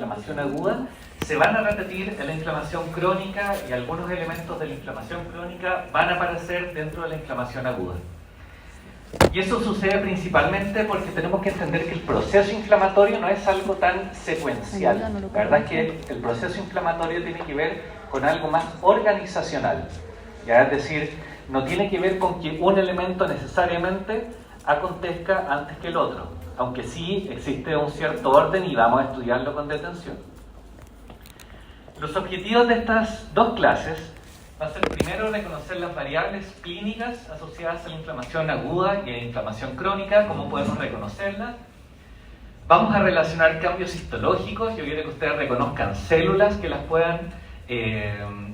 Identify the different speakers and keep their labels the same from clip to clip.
Speaker 1: inflamación aguda se van a repetir en la inflamación crónica y algunos elementos de la inflamación crónica van a aparecer dentro de la inflamación aguda. Y eso sucede principalmente porque tenemos que entender que el proceso inflamatorio no es algo tan secuencial. La verdad es que el proceso inflamatorio tiene que ver con algo más organizacional. ¿Ya? Es decir, no tiene que ver con que un elemento necesariamente acontezca antes que el otro, aunque sí existe un cierto orden y vamos a estudiarlo con detención. Los objetivos de estas dos clases va a ser primero reconocer las variables clínicas asociadas a la inflamación aguda y a la inflamación crónica, cómo podemos reconocerlas. Vamos a relacionar cambios histológicos. Yo quiero que ustedes reconozcan células que las puedan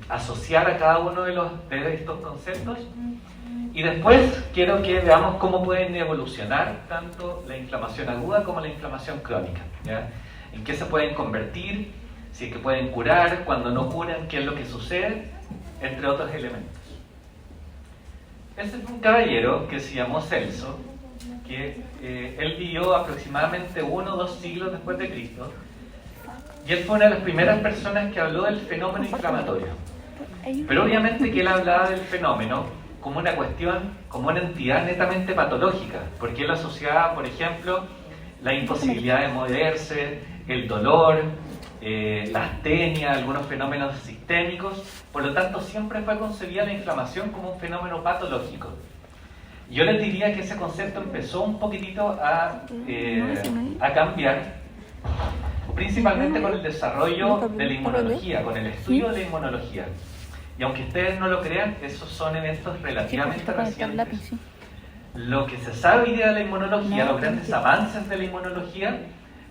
Speaker 1: asociar a cada uno de estos conceptos. Y después quiero que veamos cómo pueden evolucionar tanto la inflamación aguda como la inflamación crónica, ¿ya? En qué se pueden convertir, si es que pueden curar, cuando no curan, qué es lo que sucede, entre otros elementos. Este es un caballero que se llamó Celso, que él vivió aproximadamente 1 o 2 siglos después de Cristo, y él fue una de las primeras personas que habló del fenómeno inflamatorio. Pero obviamente que él hablaba del fenómeno como una cuestión, como una entidad netamente patológica, porque él asociaba, por ejemplo, la imposibilidad de moverse, el dolor, la astenia, algunos fenómenos sistémicos. Por lo tanto, siempre fue concebida la inflamación como un fenómeno patológico. Yo les diría que ese concepto empezó un poquitito a cambiar, principalmente con el desarrollo de la inmunología, con el estudio de la inmunología. Y aunque ustedes no lo crean, esos son eventos relativamente recientes. Lo que se sabe hoy día de la inmunología, los grandes avances de la inmunología,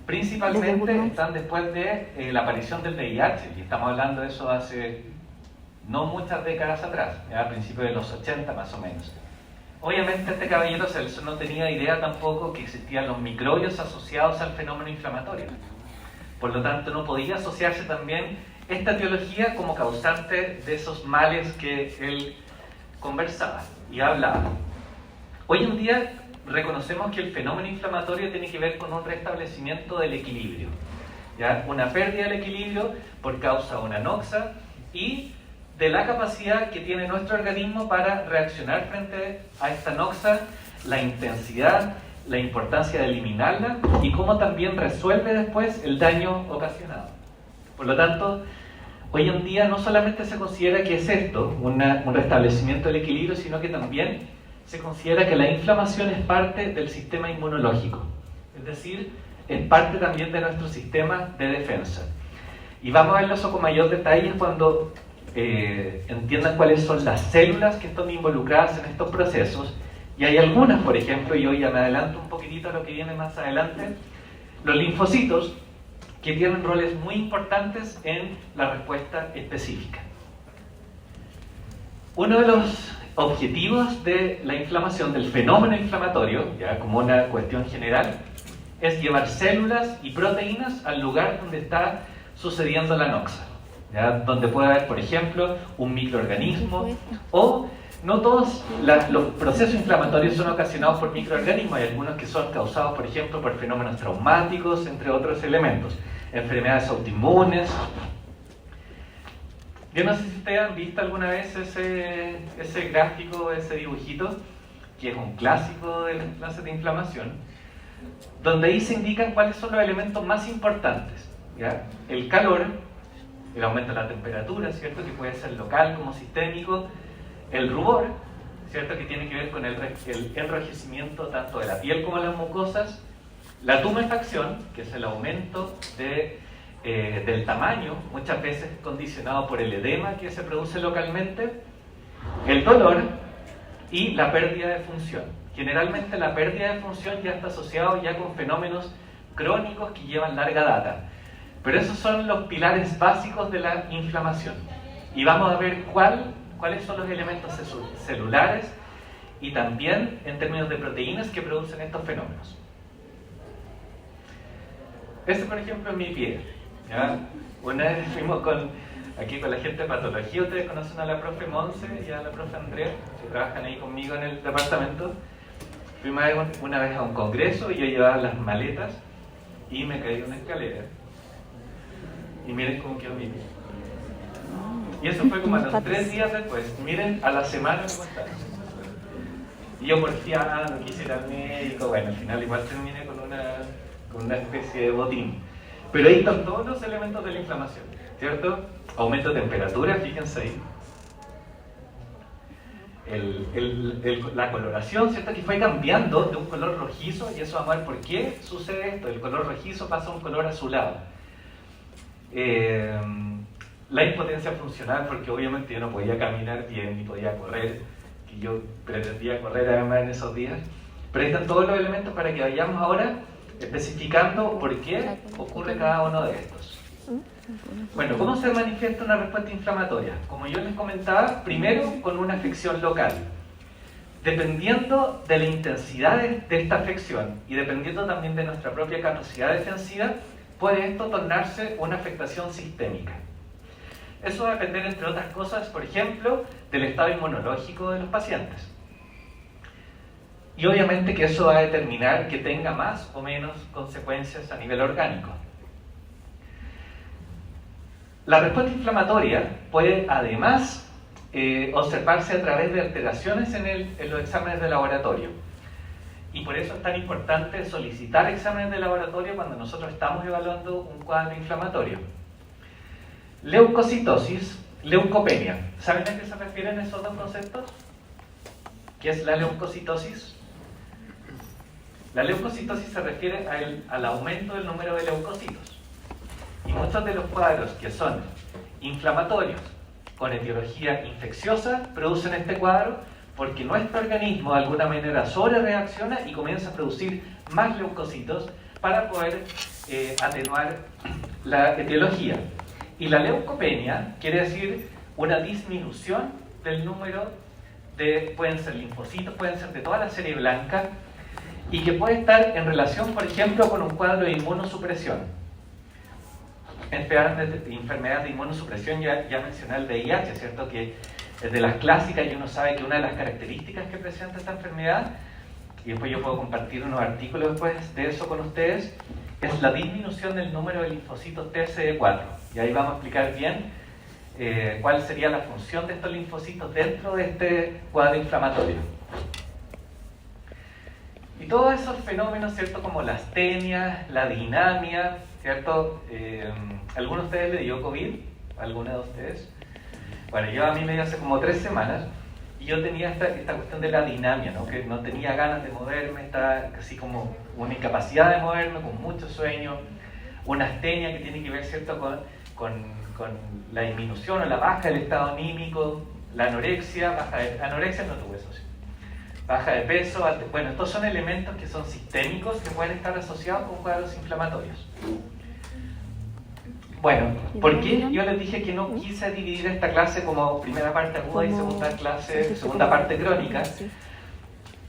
Speaker 1: principalmente están después de la aparición del VIH, y estamos hablando de eso hace no muchas décadas atrás, a principios de los 80 más o menos. Obviamente este caballero Celso no tenía idea tampoco que existían los microbios asociados al fenómeno inflamatorio. Por lo tanto, no podía asociarse también esta etiología como causante de esos males que él conversaba y hablaba. Hoy en día reconocemos que el fenómeno inflamatorio tiene que ver con un restablecimiento del equilibrio, ¿ya? Una pérdida del equilibrio por causa de una noxa y de la capacidad que tiene nuestro organismo para reaccionar frente a esta noxa, la intensidad, la importancia de eliminarla y cómo también resuelve después el daño ocasionado. Por lo tanto, hoy en día no solamente se considera que es esto, un restablecimiento del equilibrio, sino que también se considera que la inflamación es parte del sistema inmunológico, es decir, es parte también de nuestro sistema de defensa. Y vamos a verlo eso con mayor detalle cuando entiendan cuáles son las células que están involucradas en estos procesos. Y hay algunas, por ejemplo, y hoy ya me adelanto un poquitito a lo que viene más adelante, los linfocitos, que tienen roles muy importantes en la respuesta específica. Uno de los objetivos de la inflamación, del fenómeno inflamatorio, ya como una cuestión general, es llevar células y proteínas al lugar donde está sucediendo la noxa, ¿ya? Donde puede haber, por ejemplo, un microorganismo, o no todos los procesos inflamatorios son ocasionados por microorganismos. Hay algunos que son causados, por ejemplo, por fenómenos traumáticos, entre otros elementos, enfermedades autoinmunes. Yo no sé si ustedes han visto alguna vez ese gráfico, ese dibujito, que es un clásico de las clases de inflamación, donde ahí se indican cuáles son los elementos más importantes, ¿ya? El calor, el aumento de la temperatura, ¿cierto?, que puede ser local como sistémico, el rubor, ¿cierto?, que tiene que ver con el enrojecimiento tanto de la piel como de las mucosas, la tumefacción, que es el aumento del tamaño, muchas veces condicionado por el edema que se produce localmente, el dolor y la pérdida de función. Generalmente la pérdida de función ya está asociado ya con fenómenos crónicos que llevan larga data, pero esos son los pilares básicos de la inflamación, y vamos a ver cuáles son los elementos celulares y también en términos de proteínas que producen estos fenómenos. Este, por ejemplo, es mi pie, ¿ya? Una vez fuimos aquí con la gente de patología, ustedes conocen a la profe Monse y a la profe Andrea, que trabajan ahí conmigo en el departamento. Fuimos una vez a un congreso y yo llevaba las maletas y me caí de una escalera. Y miren cómo quedó mi piel. Y eso fue como a los 3 días después. Miren, a la semana me contaron. Y yo porfiado, no quise ir al médico. Bueno, al final igual terminé con una especie de botín. Pero ahí están todos los elementos de la inflamación, ¿cierto? Aumento de temperatura, fíjense ahí. La coloración, ¿cierto? Que fue cambiando de un color rojizo, y eso vamos a ver por qué sucede esto. El color rojizo pasa a un color azulado. La impotencia funcional, porque obviamente yo no podía caminar bien ni podía correr, que yo pretendía correr además en esos días. Pero ahí están todos los elementos para que vayamos ahora especificando por qué ocurre cada uno de estos. Bueno, ¿cómo se manifiesta una respuesta inflamatoria? Como yo les comentaba, primero con una afección local. Dependiendo de la intensidad de esta afección y dependiendo también de nuestra propia capacidad defensiva, puede esto tornarse una afectación sistémica. Eso va a depender, entre otras cosas, por ejemplo, del estado inmunológico de los pacientes. Y obviamente que eso va a determinar que tenga más o menos consecuencias a nivel orgánico. La respuesta inflamatoria puede además observarse a través de alteraciones en los exámenes de laboratorio. Y por eso es tan importante solicitar exámenes de laboratorio cuando nosotros estamos evaluando un cuadro inflamatorio. Leucocitosis, leucopenia. ¿Saben a qué se refieren esos dos conceptos? ¿Qué es la leucocitosis? La leucocitosis se refiere al aumento del número de leucocitos. Y muchos de los cuadros que son inflamatorios con etiología infecciosa producen este cuadro porque nuestro organismo de alguna manera sobrereacciona y comienza a producir más leucocitos para poder atenuar la etiología. Y la leucopenia quiere decir una disminución del número de, pueden ser linfocitos, pueden ser de toda la serie blanca, y que puede estar en relación, por ejemplo, con un cuadro de inmunosupresión. Enfermedades de inmunosupresión, ya mencioné el VIH, ¿cierto? Que es de las clásicas y uno sabe que una de las características que presenta esta enfermedad, y después yo puedo compartir unos artículos después de eso con ustedes, es la disminución del número de linfocitos TCD4. Y ahí vamos a explicar bien cuál sería la función de estos linfocitos dentro de este cuadro inflamatorio. Y todos esos fenómenos, ¿cierto? Como la astenia, la dinamia, ¿cierto? ¿Alguno de ustedes le dio COVID? ¿Alguna de ustedes? Bueno, a mí me dio hace como 3 semanas y yo tenía esta cuestión de la dinamia, ¿no? Que no tenía ganas de moverme, estaba casi como una incapacidad de moverme, con mucho sueño, una astenia que tiene que ver, ¿cierto? con la disminución o la baja del estado anímico, la anorexia, anorexia no tuve eso, sí. Baja de peso, bueno, estos son elementos que son sistémicos que pueden estar asociados con cuadros inflamatorios. Bueno, ¿por qué yo les dije que no quise dividir esta clase como primera parte aguda y segunda parte crónica?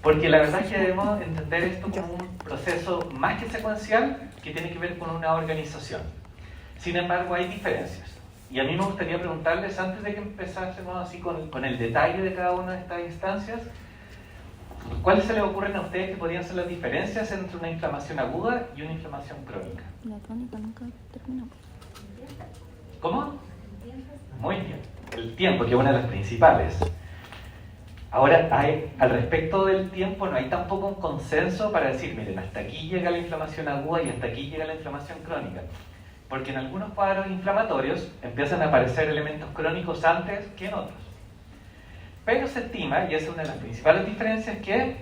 Speaker 1: Porque la verdad es que debemos entender esto como un proceso más que secuencial que tiene que ver con una organización. Sin embargo, hay diferencias. Y a mí me gustaría preguntarles, antes de que empezásemos así con el detalle de cada una de estas instancias, ¿cuáles se les ocurren a ustedes que podrían ser las diferencias entre una inflamación aguda y una inflamación crónica?
Speaker 2: La crónica nunca terminó.
Speaker 1: ¿Cómo? Muy bien. El tiempo, que es una de las principales. Ahora, al respecto del tiempo, no hay tampoco un consenso para decir, miren, hasta aquí llega la inflamación aguda y hasta aquí llega la inflamación crónica. Porque en algunos cuadros inflamatorios empiezan a aparecer elementos crónicos antes que en otros. Pero se estima, y esa es una de las principales diferencias, que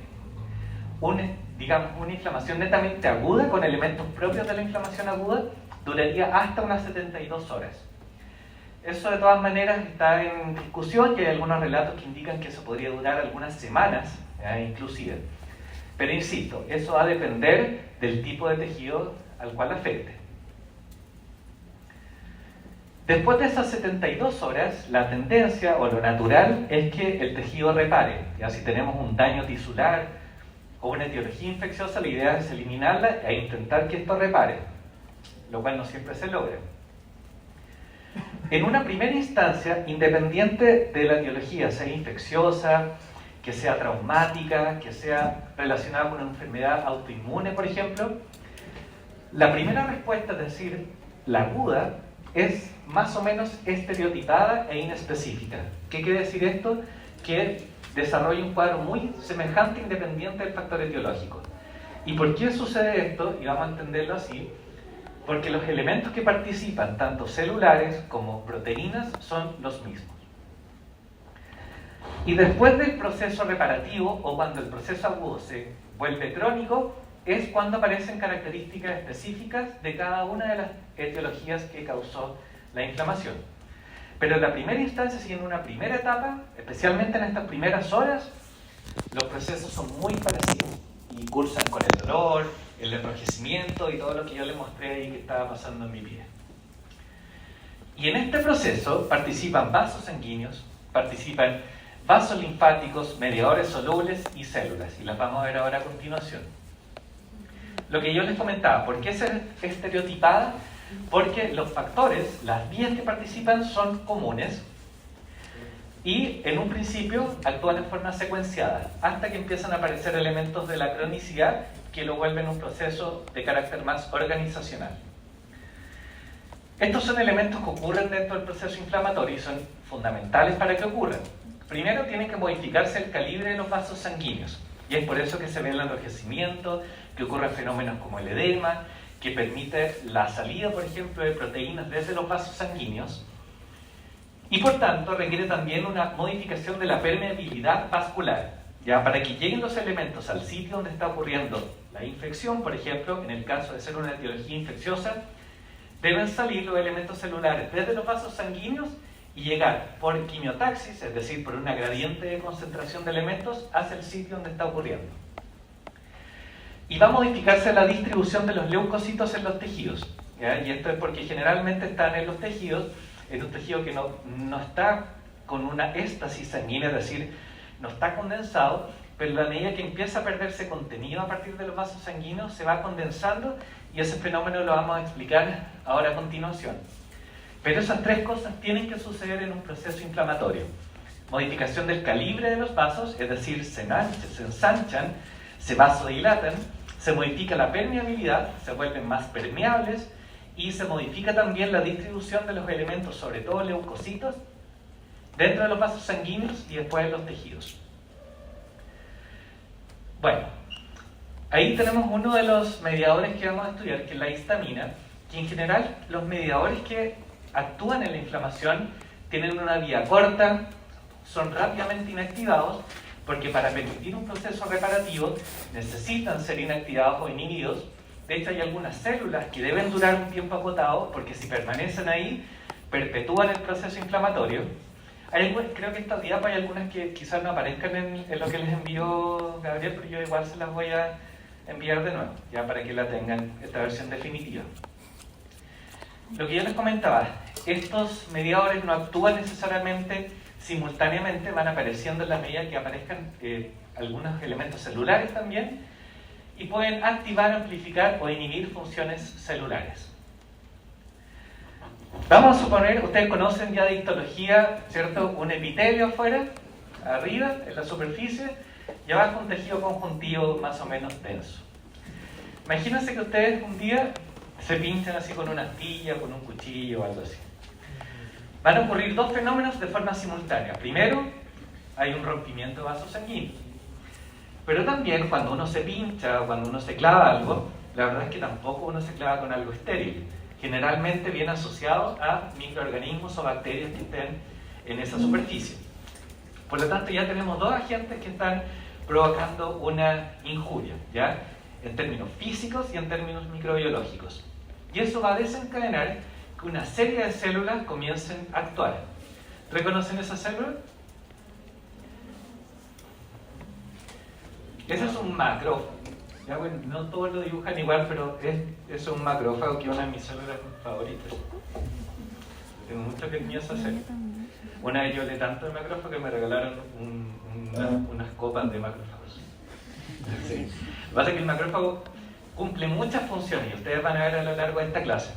Speaker 1: una inflamación netamente aguda, con elementos propios de la inflamación aguda, duraría hasta unas 72 horas. Eso de todas maneras está en discusión y hay algunos relatos que indican que eso podría durar algunas semanas, inclusive. Pero insisto, eso va a depender del tipo de tejido al cual afecte. Después de esas 72 horas, la tendencia o lo natural es que el tejido repare. Ya si tenemos un daño tisular o una etiología infecciosa, la idea es eliminarla e intentar que esto repare, lo cual no siempre se logra. En una primera instancia, independiente de la etiología, sea infecciosa, que sea traumática, que sea relacionada con una enfermedad autoinmune, por ejemplo, la primera respuesta, es decir, la aguda, es más o menos estereotipada e inespecífica. ¿Qué quiere decir esto? Que desarrolla un cuadro muy semejante e independiente del factor etiológico. ¿Y por qué sucede esto? Y vamos a entenderlo así. Porque los elementos que participan, tanto celulares como proteínas, son los mismos. Y después del proceso reparativo, o cuando el proceso agudo se vuelve crónico, es cuando aparecen características específicas de cada una de las etiologías que causó la inflamación. Pero en la primera instancia, si en una primera etapa, especialmente en estas primeras horas, los procesos son muy parecidos y cursan con el dolor, el enrojecimiento y todo lo que yo les mostré ahí que estaba pasando en mi pie. Y en este proceso participan vasos sanguíneos, participan vasos linfáticos, mediadores solubles y células, y las vamos a ver ahora a continuación. Lo que yo les comentaba, ¿por qué es estereotipada? Porque los factores, las vías que participan son comunes y en un principio actúan en forma secuenciada, hasta que empiezan a aparecer elementos de la cronicidad que lo vuelven un proceso de carácter más organizacional. Estos son elementos que ocurren dentro del proceso inflamatorio y son fundamentales para que ocurran. Primero tiene que modificarse el calibre de los vasos sanguíneos, y es por eso que se ve el enrojecimiento, que ocurren fenómenos como el edema, que permite la salida, por ejemplo, de proteínas desde los vasos sanguíneos, y por tanto requiere también una modificación de la permeabilidad vascular, ya para que lleguen los elementos al sitio donde está ocurriendo la infección. Por ejemplo, en el caso de ser una etiología infecciosa, deben salir los elementos celulares desde los vasos sanguíneos y llegar por quimiotaxis, es decir, por una gradiente de concentración de elementos, hacia el sitio donde está ocurriendo. Y va a modificarse la distribución de los leucocitos en los tejidos, ¿ya? Y esto es porque generalmente están en los tejidos, en un tejido que no está con una éstasis sanguínea, es decir, no está condensado, pero a la medida que empieza a perderse contenido a partir de los vasos sanguíneos, se va condensando, y ese fenómeno lo vamos a explicar ahora a continuación. Pero esas tres cosas tienen que suceder en un proceso inflamatorio. Modificación del calibre de los vasos, es decir, se ensanchan, se vasodilatan, se modifica la permeabilidad, se vuelven más permeables, y se modifica también la distribución de los elementos, sobre todo leucocitos, dentro de los vasos sanguíneos y después en los tejidos. Bueno, ahí tenemos uno de los mediadores que vamos a estudiar, que es la histamina, que en general los mediadores que actúan en la inflamación tienen una vía corta, son rápidamente inactivados, porque para permitir un proceso reparativo necesitan ser inactivados o inhibidos. De hecho, hay algunas células que deben durar un tiempo acotado, porque si permanecen ahí, perpetúan el proceso inflamatorio. Creo que estas diapas hay algunas que quizás no aparezcan en lo que les envió Gabriel, pero yo igual se las voy a enviar de nuevo, ya para que la tengan, esta versión definitiva. Lo que yo les comentaba, estos mediadores no actúan necesariamente simultáneamente, van apareciendo en la medida que aparezcan algunos elementos celulares también, y pueden activar, amplificar o inhibir funciones celulares. Vamos a suponer, ustedes conocen ya de histología, ¿cierto? Un epitelio afuera, arriba, en la superficie, y abajo un tejido conjuntivo más o menos denso. Imagínense que ustedes un día se pinchan así con una astilla, con un cuchillo o algo así. Van a ocurrir dos fenómenos de forma simultánea. Primero, hay un rompimiento de vasos sanguíneos. Pero también cuando uno se pincha o cuando uno se clava algo, la verdad es que tampoco uno se clava con algo estéril. Generalmente viene asociado a microorganismos o bacterias que estén en esa superficie. Por lo tanto, ya tenemos dos agentes que están provocando una injuria, ¿ya? En términos físicos y en términos microbiológicos. Y eso va a desencadenar que una serie de células comiencen a actuar. ¿Reconocen esas células? Ese es un macrófago. Ya, bueno, no todos lo dibujan igual, pero es un macrófago, que es una de mis células favoritas. Tengo mucho cariño a esa célula. Una vez yo leí tanto de macrófago que me regalaron unas copas de macrófagos. Sí. Lo que pasa es que el macrófago cumple muchas funciones y ustedes van a ver a lo largo de esta clase.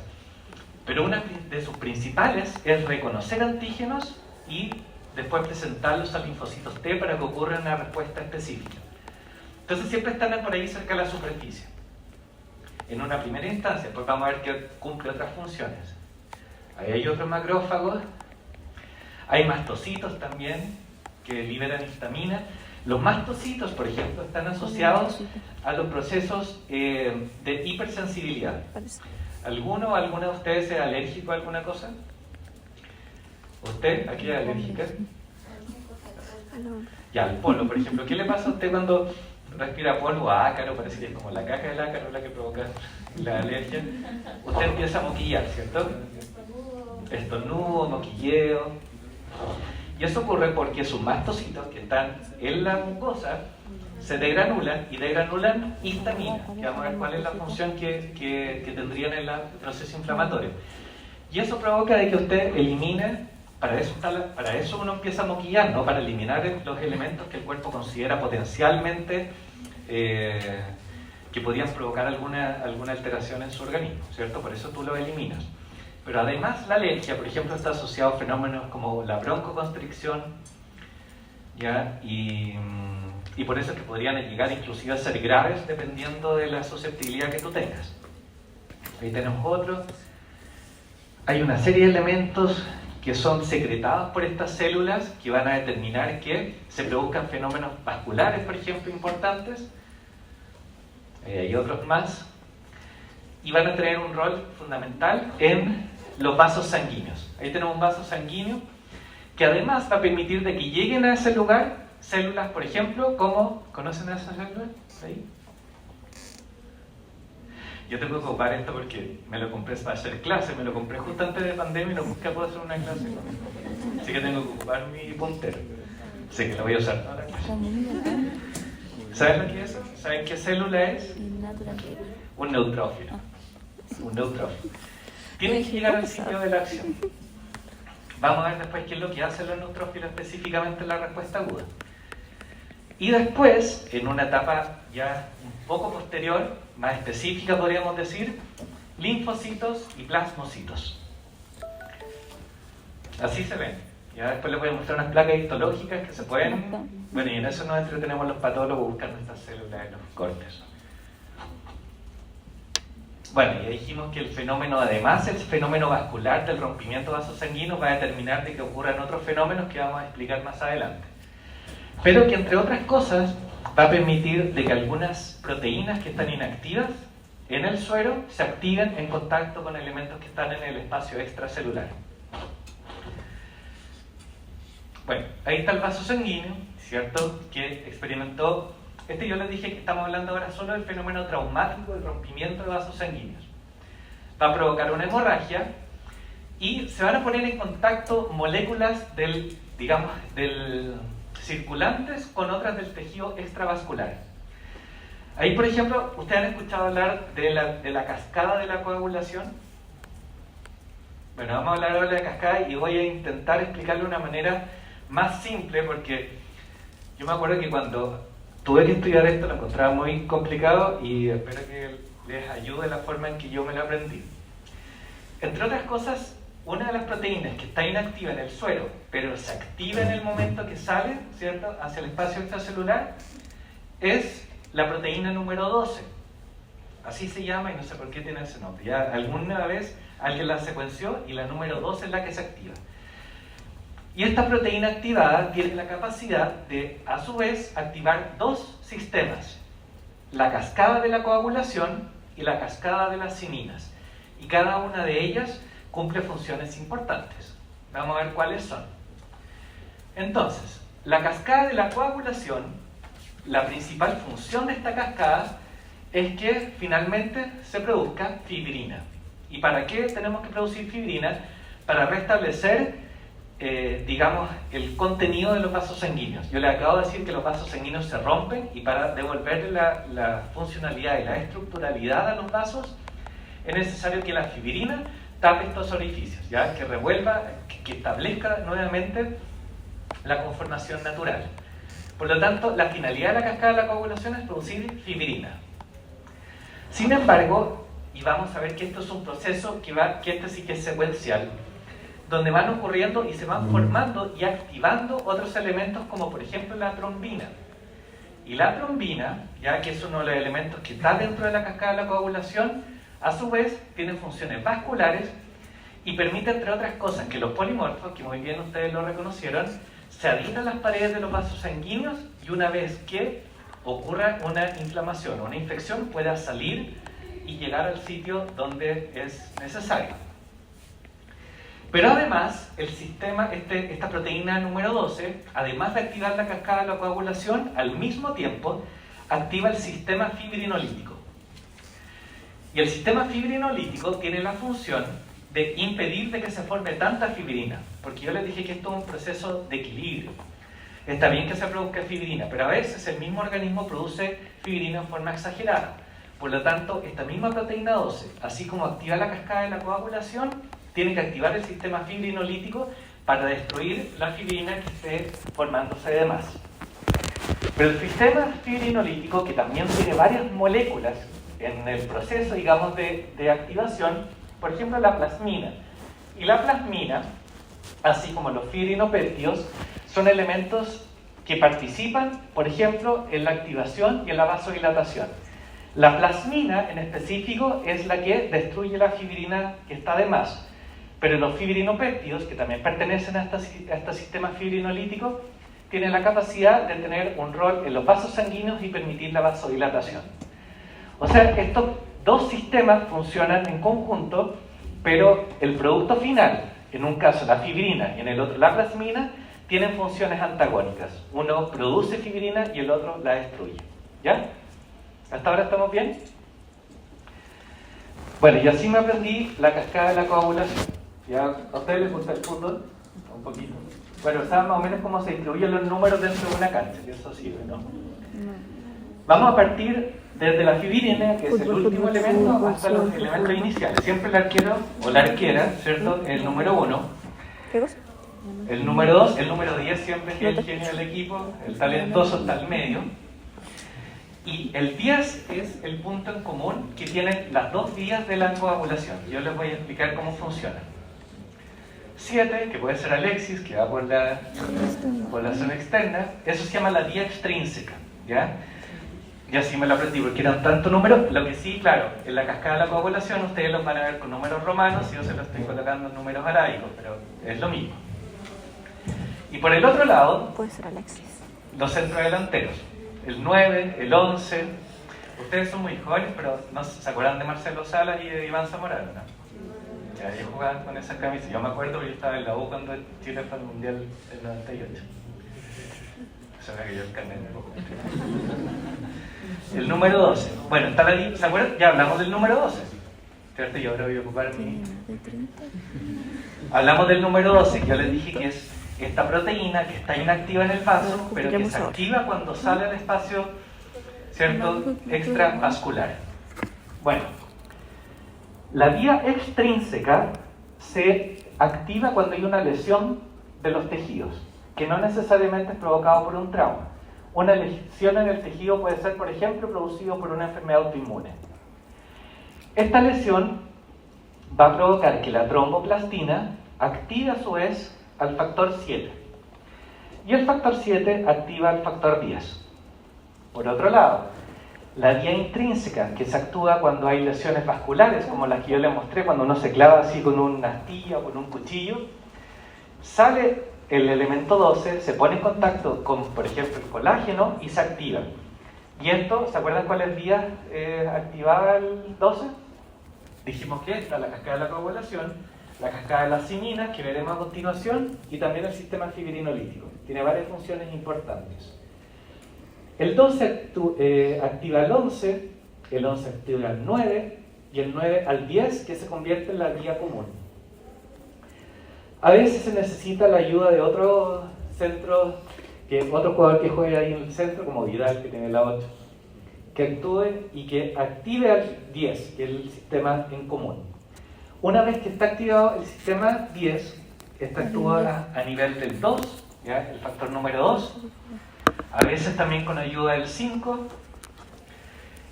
Speaker 1: Pero una de sus principales es reconocer antígenos y después presentarlos a linfocitos T para que ocurra una respuesta específica. Entonces siempre están por ahí cerca de la superficie. En una primera instancia, pues vamos a ver que cumple otras funciones. Ahí hay otros macrófagos. Hay mastocitos también que liberan histamina. Los mastocitos, por ejemplo, están asociados a los procesos de hipersensibilidad. ¿Alguno o alguna de ustedes es alérgico a alguna cosa? ¿Usted aquí es alérgica? Ya, al polvo, por ejemplo. ¿Qué le pasa a usted cuando respira polvo a ácaro? Parece que es como la caca del ácaro la que provoca la alergia. Usted empieza a moquillar, ¿cierto? Estornudo, moquilleo. Y eso ocurre porque sus mastocitos que están en la mucosa se degranulan y degranulan histamina, que vamos a ver cuál es la función que tendrían en el proceso inflamatorio. Y eso provoca de que usted elimine, para eso uno empieza a moquillar, ¿no? Para eliminar los elementos que el cuerpo considera potencialmente que podrían provocar alguna alteración en su organismo, ¿cierto? Por eso tú los eliminas. Pero además la alergia, por ejemplo, está asociado a fenómenos como la broncoconstricción, ¿ya? Y por eso es que podrían llegar inclusive a ser graves dependiendo de la susceptibilidad que tú tengas. Ahí tenemos otro. Hay una serie de elementos que son secretados por estas células que van a determinar que se produzcan fenómenos vasculares, por ejemplo, importantes. Hay otros más. Y van a tener un rol fundamental en los vasos sanguíneos. Ahí tenemos un vaso sanguíneo que además va a permitir de que lleguen a ese lugar células, por ejemplo, como... ¿Conocen a esas células? ¿Ahí? Yo tengo que ocupar esto porque me lo compré para hacer clase, me lo compré justo antes de pandemia y no busqué poder hacer una clase. Así que tengo que ocupar mi puntero. Así que lo voy a usar para la clase. ¿Saben lo que es eso? ¿Saben qué célula es? Un neutrófilo. Un neutrófilo. Tienen que llegar al sitio de la acción. Vamos a ver después qué es lo que hacen los neutrófilos específicamente en la respuesta aguda. Y después, en una etapa ya un poco posterior, más específica podríamos decir, linfocitos y plasmocitos. Así se ven. Ya después les voy a mostrar unas placas histológicas que se pueden... Bueno, y en eso nos entretenemos los patólogos buscando estas células en los cortes. Bueno, ya dijimos que el fenómeno, además, el fenómeno vascular del rompimiento vasosanguíneo va a determinar de que ocurran otros fenómenos que vamos a explicar más adelante. Pero que, entre otras cosas, va a permitir de que algunas proteínas que están inactivas en el suero se activen en contacto con elementos que están en el espacio extracelular. Bueno, ahí está el vaso sanguíneo, ¿cierto? Que experimentó... yo les dije que estamos hablando ahora solo del fenómeno traumático del rompimiento de vasos sanguíneos. Va a provocar una hemorragia y se van a poner en contacto moléculas del circulantes con otras del tejido extravascular. Ahí, por ejemplo, ¿ustedes han escuchado hablar de la cascada de la coagulación? Bueno, vamos a hablar ahora de la cascada y voy a intentar explicarlo de una manera más simple porque yo me acuerdo que cuando tuve que estudiar esto lo encontraba muy complicado y espero que les ayude la forma en que yo me lo aprendí. Entre otras cosas, una de las proteínas que está inactiva en el suero, pero se activa en el momento que sale, ¿cierto?, hacia el espacio extracelular, es la proteína número 12. Así se llama y no sé por qué tiene ese nombre. Ya alguna vez alguien la secuenció y la número 12 es la que se activa. Y esta proteína activada tiene la capacidad de, a su vez, activar dos sistemas: la cascada de la coagulación y la cascada de las ciminas. Y cada una de ellas cumple funciones importantes. Vamos a ver cuáles son. Entonces, la cascada de la coagulación, la principal función de esta cascada es que finalmente se produzca fibrina. ¿Y para qué tenemos que producir fibrina? Para restablecer el contenido de los vasos sanguíneos. Yo les acabo de decir que los vasos sanguíneos se rompen y para devolverle la funcionalidad y la estructuralidad a los vasos es necesario que la fibrina tape estos orificios, ¿ya? Que revuelva, que establezca nuevamente la conformación natural. Por lo tanto, la finalidad de la cascada de la coagulación es producir fibrina. Sin embargo, y vamos a ver que esto es un proceso que este sí que es secuencial, donde van ocurriendo y se van formando y activando otros elementos como por ejemplo la trombina. Y la trombina, ya que es uno de los elementos que está dentro de la cascada de la coagulación, a su vez tiene funciones vasculares y permite, entre otras cosas, que los polimorfos, que muy bien ustedes lo reconocieron, se adhieren a las paredes de los vasos sanguíneos y una vez que ocurra una inflamación o una infección pueda salir y llegar al sitio donde es necesario. Pero además, el sistema, esta proteína número 12, además de activar la cascada de la coagulación, al mismo tiempo activa el sistema fibrinolítico. Y el sistema fibrinolítico tiene la función de impedir de que se forme tanta fibrina, porque yo les dije que esto es un proceso de equilibrio. Está bien que se produzca fibrina, pero a veces el mismo organismo produce fibrina en forma exagerada. Por lo tanto, esta misma proteína 12, así como activa la cascada de la coagulación, tiene que activar el sistema fibrinolítico para destruir la fibrina que esté formándose de más. Pero el sistema fibrinolítico, que también tiene varias moléculas en el proceso, digamos, de activación, por ejemplo, la plasmina. Y la plasmina, así como los fibrinopéptidos, son elementos que participan, por ejemplo, en la activación y en la vasodilatación. La plasmina, en específico, es la que destruye la fibrina que está de más. Pero los fibrinopéptidos, que también pertenecen a este sistema fibrinolítico, tienen la capacidad de tener un rol en los vasos sanguíneos y permitir la vasodilatación. O sea, estos dos sistemas funcionan en conjunto, pero el producto final, en un caso la fibrina y en el otro la plasmina, tienen funciones antagónicas. Uno produce fibrina y el otro la destruye. ¿Ya? ¿Hasta ahora estamos bien? Bueno, y así me aprendí la cascada de la coagulación. ¿Ya? ¿A ustedes les gusta el fútbol? Un poquito. Bueno, ¿saben más o menos cómo se distribuyen los números dentro de una cancha? Que eso sirve, ¿no? Vamos a partir desde la fibrina, que es el último elemento, hasta los elementos iniciales. Siempre el arquero o la arquera, ¿cierto? El número 1.
Speaker 2: ¿Qué cosa?
Speaker 1: El número 2, el número 10 siempre es el genio del equipo, el talentoso está al medio. Y el 10 es el punto en común que tienen las dos vías de la coagulación. Yo les voy a explicar cómo funciona. 7, que puede ser Alexis, que va por la zona externa, eso se llama la vía extrínseca, ¿ya? Y así me lo aprendí, porque eran tantos números. Lo que sí, claro, en la cascada de la coagulación ustedes los van a ver con números romanos y yo se los estoy colocando en números arábicos, pero es lo mismo. Y por el otro lado,
Speaker 2: Puede ser Alexis.
Speaker 1: los centrodelanteros, el 9, el 11. Ustedes son muy jóvenes, pero ¿no se acuerdan de Marcelo Salas y de Iván Zamorano, no? Ya, ellos jugaban con esa camisa. Yo me acuerdo que yo estaba en la U cuando Chile fue al Mundial del 98. Eso era que yo el carnet de poco. El número 12. Bueno, está la, ¿se acuerdan? Ya hablamos del número 12. ¿Cierto? Yo ahora voy a ocupar mi... Hablamos del número 12, que yo les dije que es esta proteína que está inactiva en el vaso, pero que se activa cuando sale al espacio, ¿cierto?, extravascular. Bueno, la vía extrínseca se activa cuando hay una lesión de los tejidos, que no necesariamente es provocado por un trauma. Una lesión en el tejido puede ser, por ejemplo, producido por una enfermedad autoinmune. Esta lesión va a provocar que la tromboplastina active a su vez al factor 7. Y el factor 7 activa el factor 10. Por otro lado, la vía intrínseca, que se actúa cuando hay lesiones vasculares, como las que yo les mostré, cuando uno se clava así con una astilla o con un cuchillo, sale el elemento 12, se pone en contacto con, por ejemplo, el colágeno y se activa. Y esto, ¿se acuerdan cuáles vías activaba el 12? Dijimos que está la cascada de la coagulación, la cascada de las ciminas, que veremos a continuación, y también el sistema fibrinolítico. Tiene varias funciones importantes. El 12 activa el 11, el 11 activa el 9, y el 9 al 10, que se convierte en la vía común. A veces se necesita la ayuda de otro centro, otro jugador que juegue ahí en el centro, como Vidal, que tiene la 8, que actúe y que active al 10, que es el sistema en común. Una vez que está activado el sistema 10, esta actúa a nivel del 2, ¿ya? El factor número 2, a veces también con ayuda del 5,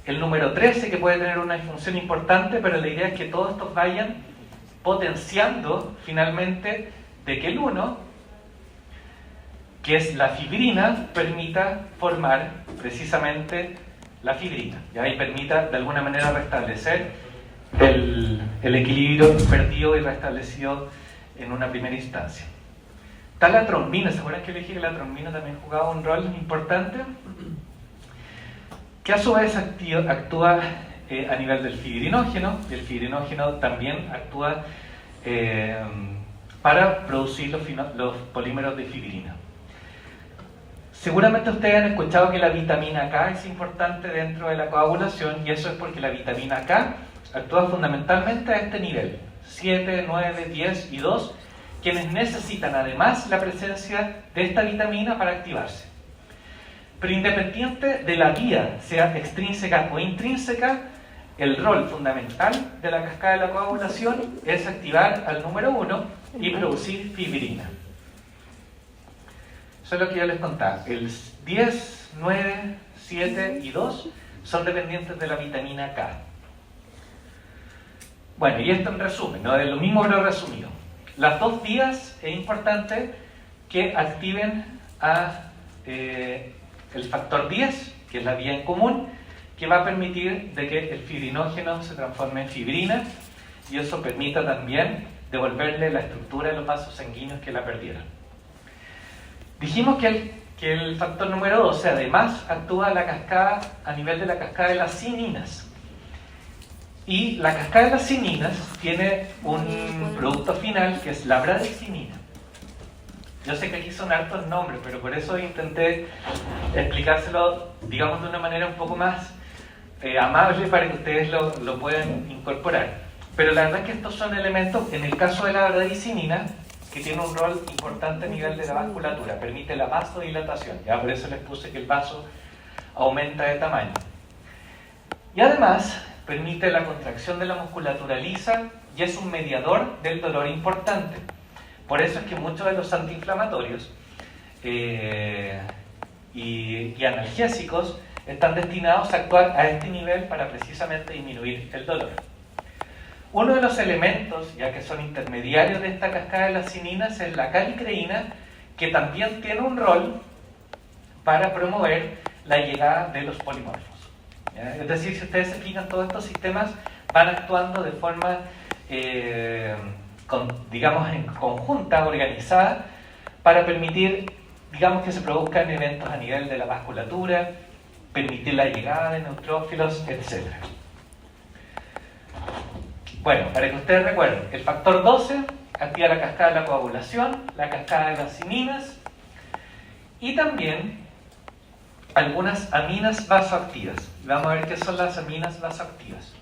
Speaker 1: el número 13, que puede tener una función importante, pero la idea es que todos estos vayan potenciando finalmente de que el 1, que es la fibrina, permita formar precisamente la fibrina, ¿ya? Y permita de alguna manera restablecer el equilibrio perdido y restablecido en una primera instancia. Está la trombina. ¿Se acuerdan que le dije que la trombina también jugaba un rol importante? Que a su vez actúa a nivel del fibrinógeno, y el fibrinógeno también actúa para producir los polímeros de fibrina. Seguramente ustedes han escuchado que la vitamina K es importante dentro de la coagulación, y eso es porque la vitamina K actúa fundamentalmente a este nivel, 7, 9, 10 y 2, quienes necesitan además la presencia de esta vitamina para activarse. Pero independiente de la vía, sea extrínseca o intrínseca, el rol fundamental de la cascada de la coagulación es activar al número 1 y producir fibrina. Eso es lo que yo les contaba. El 10, 9, 7 y 2 son dependientes de la vitamina K. Bueno, y esto en resumen, ¿no? Es lo mismo pero resumido. Las dos vías es importante que activen el factor 10, que es la vía en común, que va a permitir de que el fibrinógeno se transforme en fibrina, y eso permita también devolverle la estructura de los vasos sanguíneos que la perdieron. Dijimos que el factor número 12 además actúa a nivel de la cascada de las cininas. Y la cascada de las cininas tiene un producto final que es la bradicininina. Yo sé que aquí son hartos nombres, pero por eso intenté explicárselo, digamos, de una manera un poco más amable para que ustedes lo puedan incorporar. Pero la verdad es que estos son elementos, en el caso de la bradicininina, que tiene un rol importante a nivel de la vasculatura, permite la vasodilatación, ya por eso les puse que el vaso aumenta de tamaño. Y además permite la contracción de la musculatura lisa y es un mediador del dolor importante. Por eso es que muchos de los antiinflamatorios y analgésicos están destinados a actuar a este nivel para precisamente disminuir el dolor. Uno de los elementos, ya que son intermediarios de esta cascada de las cininas, es la calicreína, que también tiene un rol para promover la llegada de los polimorfos. ¿Ya? Es decir, si ustedes se fijan, todos estos sistemas van actuando de forma, digamos, en conjunta, organizada, para permitir, digamos, que se produzcan eventos a nivel de la vasculatura, permitir la llegada de neutrófilos, etc. Bueno, para que ustedes recuerden, el factor 12 activa la cascada de la coagulación, la cascada de las cininas y también algunas aminas vasoactivas. Vamos a ver qué son las aminas vasoactivas.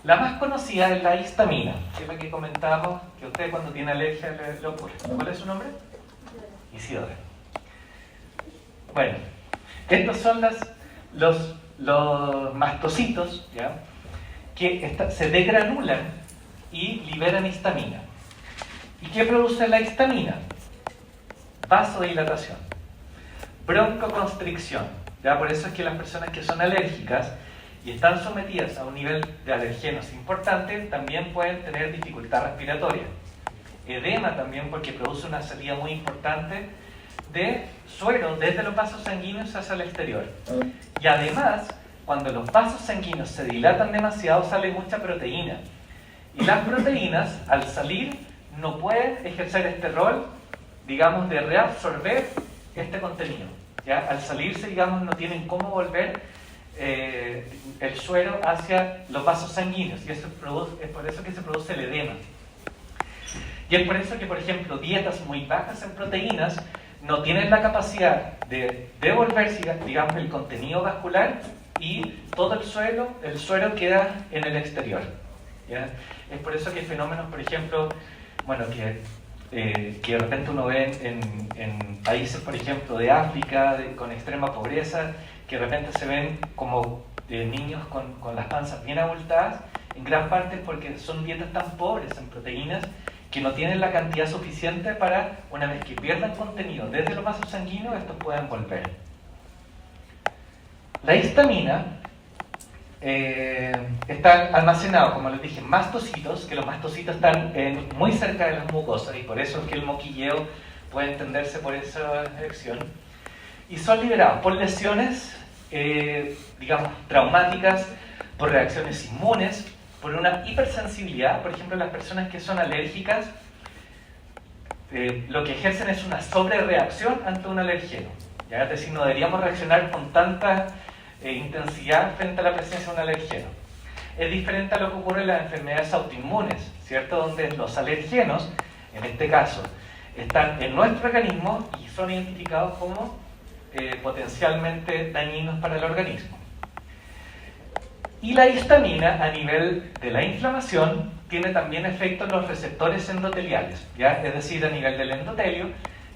Speaker 1: La más conocida es la histamina, que es la que comentábamos, que a usted cuando tiene alergia le ocurre. ¿Cuál es su nombre? Isidora. Bueno, estos son los mastocitos, ¿ya?, que se degranulan y liberan histamina. ¿Y qué produce la histamina? Vasodilatación, broncoconstricción. ¿Ya? Por eso es que las personas que son alérgicas y están sometidas a un nivel de alergenos importante también pueden tener dificultad respiratoria. Edema también, porque produce una salida muy importante de suero desde los vasos sanguíneos hacia el exterior. Y además, cuando los vasos sanguíneos se dilatan demasiado, sale mucha proteína. Y las proteínas, al salir, no pueden ejercer este rol, digamos, de reabsorber este contenido. ¿Ya? Al salirse, digamos, no tienen cómo volver el suero hacia los vasos sanguíneos. Y eso es por eso que se produce el edema. Y es por eso que, por ejemplo, dietas muy bajas en proteínas no tienen la capacidad de devolver, digamos, el contenido vascular, y todo el suero queda en el exterior. ¿Ya? Es por eso que hay fenómenos, por ejemplo, bueno, que de repente uno ve en países, por ejemplo, de África, con extrema pobreza, que de repente se ven como niños con las panzas bien abultadas, en gran parte es porque son dietas tan pobres en proteínas que no tienen la cantidad suficiente para, una vez que pierdan contenido desde los vasos sanguíneos, estos puedan volver. La histamina está almacenado, como les dije, en mastocitos, que los mastocitos están muy cerca de las mucosas, y por eso es que el moquilleo puede entenderse por esa dirección, y son liberados por lesiones, digamos, traumáticas, por reacciones inmunes, por una hipersensibilidad. Por ejemplo, las personas que son alérgicas, lo que ejercen es una sobrereacción ante un alergeno. ¿Ya? Es decir, no deberíamos reaccionar con tanta intensidad frente a la presencia de un alergeno. Es diferente a lo que ocurre en las enfermedades autoinmunes, ¿cierto? Donde los alergenos, en este caso, están en nuestro organismo y son identificados como potencialmente dañinos para el organismo. Y la histamina, a nivel de la inflamación, tiene también efecto en los receptores endoteliales, ¿ya? Es decir, a nivel del endotelio,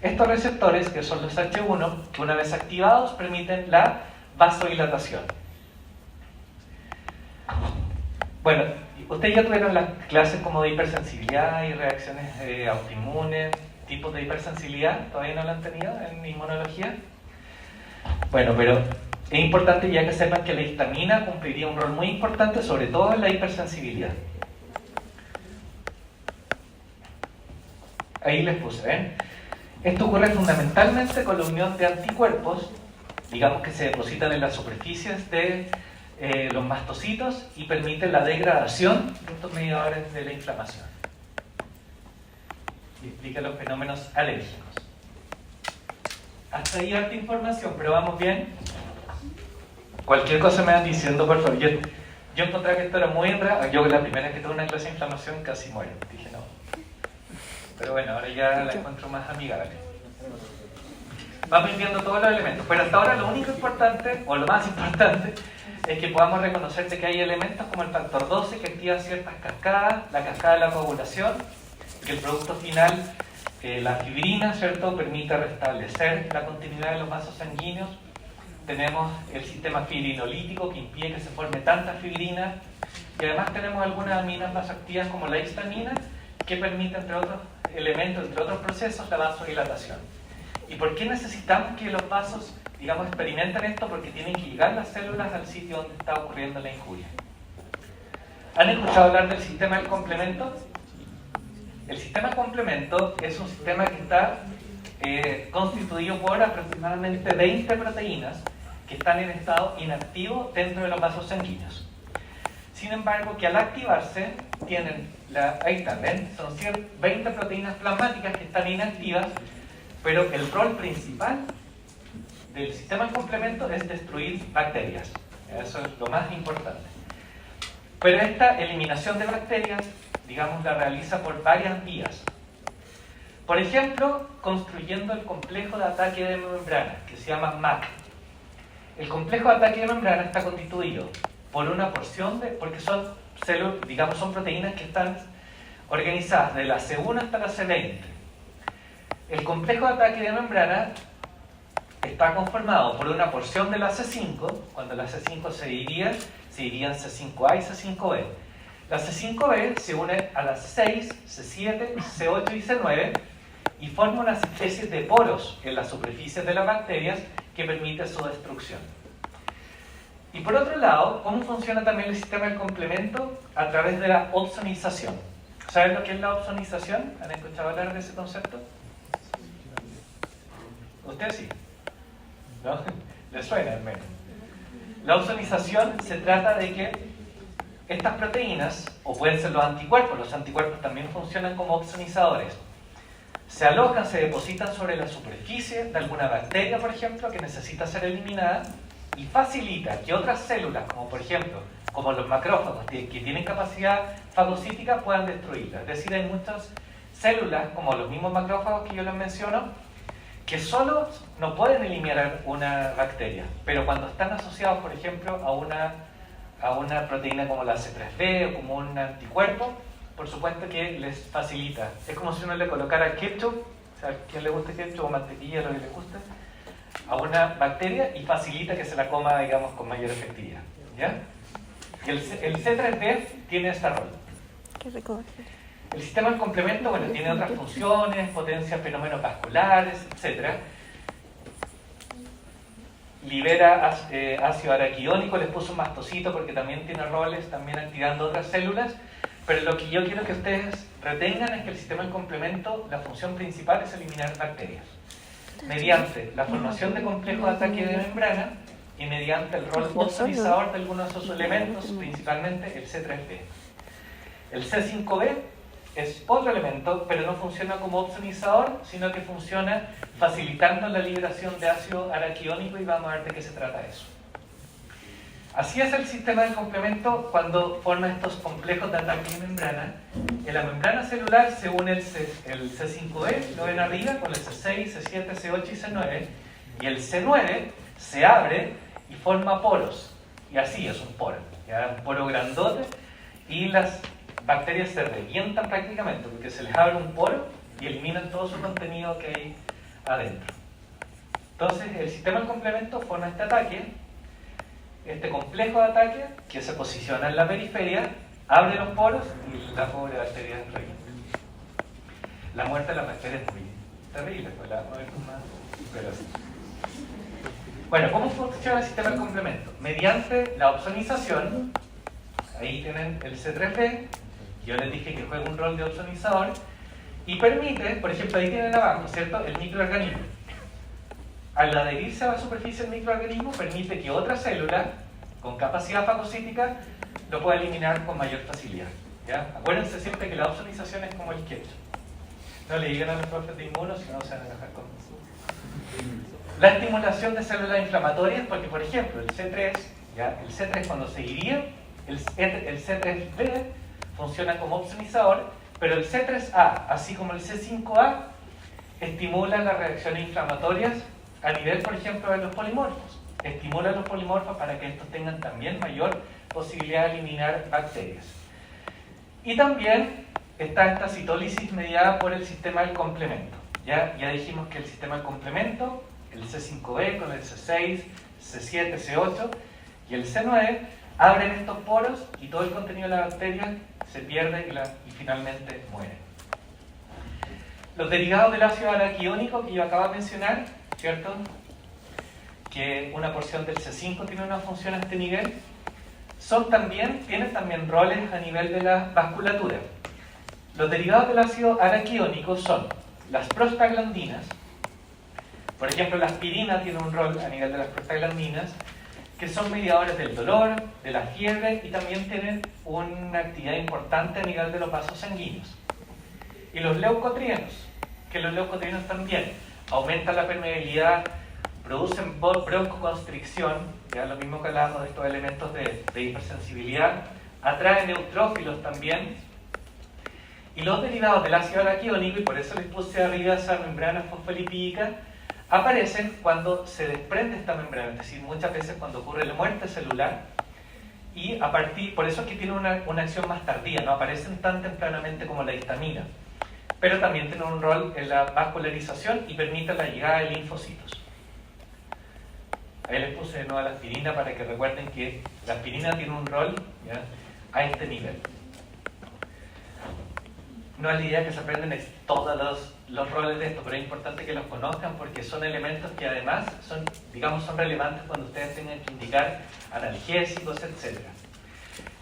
Speaker 1: estos receptores, que son los H1, que una vez activados permiten la vasodilatación. Bueno, ustedes ya tuvieron las clases como de hipersensibilidad y reacciones autoinmunes, tipos de hipersensibilidad, ¿todavía no lo han tenido en inmunología? Bueno, pero es importante ya que sepan que la histamina cumpliría un rol muy importante, sobre todo en la hipersensibilidad. Ahí les puse, ¿ven? Esto ocurre fundamentalmente con la unión de anticuerpos, digamos que se depositan en las superficies de los mastocitos y permiten la degradación de estos mediadores de la inflamación. Y explica los fenómenos alérgicos. Hasta ahí harta información, pero vamos bien. Cualquier cosa me van diciendo, por favor. Yo encontré que esto era muy raro. Yo la primera vez que tuve una clase de inflamación casi muero. Dije no. Pero bueno, ahora ya la encuentro más amigable. Vamos viendo todos los elementos. Pero hasta ahora lo único importante, o lo más importante, es que podamos reconocer que hay elementos como el factor 12 que activa ciertas cascadas, la cascada de la coagulación, que el producto final, la fibrina, ¿cierto?, permite restablecer la continuidad de los vasos sanguíneos. Tenemos el sistema fibrinolítico que impide que se forme tanta fibrina, y además tenemos algunas aminas más activas como la histamina que permite, entre otros elementos, entre otros procesos, la vasodilatación. ¿Y por qué necesitamos que los vasos, digamos, experimenten esto? Porque tienen que llegar las células al sitio donde está ocurriendo la injuria. ¿Han escuchado hablar del sistema del complemento? El sistema de complemento es un sistema que está constituido por aproximadamente 20 proteínas que están en estado inactivo dentro de los vasos sanguíneos. Sin embargo, que al activarse tienen, ahí están, ¿ven? Son 20 proteínas plasmáticas que están inactivas, pero el rol principal del sistema de complemento es destruir bacterias. Eso es lo más importante. Pero esta eliminación de bacterias, digamos, la realiza por varias vías. Por ejemplo, construyendo el complejo de ataque de membrana, que se llama MAC. El complejo de ataque de membrana está constituido por una porción de, porque son células, digamos, son proteínas que están organizadas de la C1 hasta la C20. El complejo de ataque de membrana está conformado por una porción de la C5, cuando la C5 se dividía en C5A y C5B. La C5B se une a la C6, C7, C8 y C9 y forma unas especies de poros en las superficies de las bacterias que permite su destrucción. Y por otro lado, ¿cómo funciona también el sistema del complemento? A través de la opsonización. ¿Saben lo que es la opsonización? ¿Han escuchado hablar de ese concepto? ¿Usted sí? ¿No? ¿Le suena al menos? La opsonización se trata de que estas proteínas, o pueden ser los anticuerpos también funcionan como opsonizadores. Se alojan, se depositan sobre la superficie de alguna bacteria, por ejemplo, que necesita ser eliminada, y facilita que otras células, como por ejemplo, como los macrófagos, que tienen capacidad fagocítica, puedan destruirla. Es decir, hay muchas células, como los mismos macrófagos que yo les menciono, que solo no pueden eliminar una bacteria, pero cuando están asociados, por ejemplo, a una proteína como la C3b o como un anticuerpo, por supuesto que les facilita. Es como si uno le colocara ketchup, o sea, a quien le guste ketchup o mantequilla, lo que le guste, a una bacteria y facilita que se la coma, digamos, con mayor efectividad. ¿Ya? Y el C3b tiene este rol.
Speaker 2: Qué rico.
Speaker 1: El sistema del complemento, bueno, tiene otras funciones, potencia fenómenos vasculares, etc. Libera ácido araquidónico, les puso un mastocito porque también tiene roles, también activando otras células. Pero lo que yo quiero que ustedes retengan es que el sistema del complemento, la función principal es eliminar bacterias, mediante la formación de complejos de ataque de membrana y mediante el rol opsonizador de algunos de esos elementos, principalmente el C3b. El C5b es otro elemento, pero no funciona como opsonizador, sino que funciona facilitando la liberación de ácido araquiónico, y vamos a ver de qué se trata eso. Así es el sistema de complemento cuando forma estos complejos de ataque de membrana. En la membrana celular se une el C5b, lo ven arriba, con el C6, C7, C8 y C9, y el C9 se abre y forma poros, y así es un poro, ¿ya? Un poro grandote, y las bacterias se revientan prácticamente porque se les abre un poro y eliminan todo su contenido que hay adentro. Entonces el sistema de complemento forma este ataque, este complejo de ataque que se posiciona en la periferia, abre los poros y la pobre bacteria revienta. La muerte de la bacteria es muy terrible, pues la muerte es más, pero sí. Bueno, ¿cómo funciona el sistema de complemento? Mediante la opsonización. Ahí tienen el C3b, yo les dije que juega un rol de opsonizador, y permite, por ejemplo, ahí tienen abajo, ¿cierto?, el microorganismo. Al adherirse a la superficie del microorganismo, permite que otra célula con capacidad fagocítica lo pueda eliminar con mayor facilidad, ¿ya? Acuérdense siempre que la opsonización es como el ketchup. No le digan a los profes de inmuno, si no se van a enojar con eso. La estimulación de células inflamatorias, porque por ejemplo el C3, ¿ya? El C3 cuando se iría, el C3b funciona como opsonizador, pero el C3a, así como el C5a, estimulan las reacciones inflamatorias a nivel, por ejemplo, de los polimorfos. Estimulan los polimorfos para que estos tengan también mayor posibilidad de eliminar bacterias. Y también está esta citólisis mediada por el sistema del complemento. Ya dijimos que el sistema del complemento, el C5b con el C6, C7, C8 y el C9, abren estos poros y todo el contenido de la bacteria se pierde y finalmente muere. Los derivados del ácido araquiónico que yo acabo de mencionar, ¿cierto?, que una porción del C5 tiene una función a este nivel, tienen también roles a nivel de la vasculatura. Los derivados del ácido araquiónico son las prostaglandinas. Por ejemplo, la aspirina tiene un rol a nivel de las prostaglandinas, que son mediadores del dolor, de la fiebre, y también tienen una actividad importante a nivel de los vasos sanguíneos. Y los leucotrienos, que los leucotrienos también aumentan la permeabilidad, producen broncoconstricción, ya lo mismo que hablábamos de estos elementos de hipersensibilidad, atraen neutrófilos también. Y los derivados del ácido araquiónico, y por eso les puse arriba esa membrana fosfolipídica, aparecen cuando se desprende esta membrana, es decir, muchas veces cuando ocurre la muerte celular, y por eso es que tiene una acción más tardía, no aparecen tan tempranamente como la histamina, pero también tienen un rol en la vascularización y permiten la llegada de linfocitos. Ahí les puse de nuevo la aspirina para que recuerden que la aspirina tiene un rol, ¿ya?, a este nivel. No es la idea que se aprenden todos los roles de esto, pero es importante que los conozcan porque son elementos que además son relevantes cuando ustedes tengan que indicar analgésicos, etc.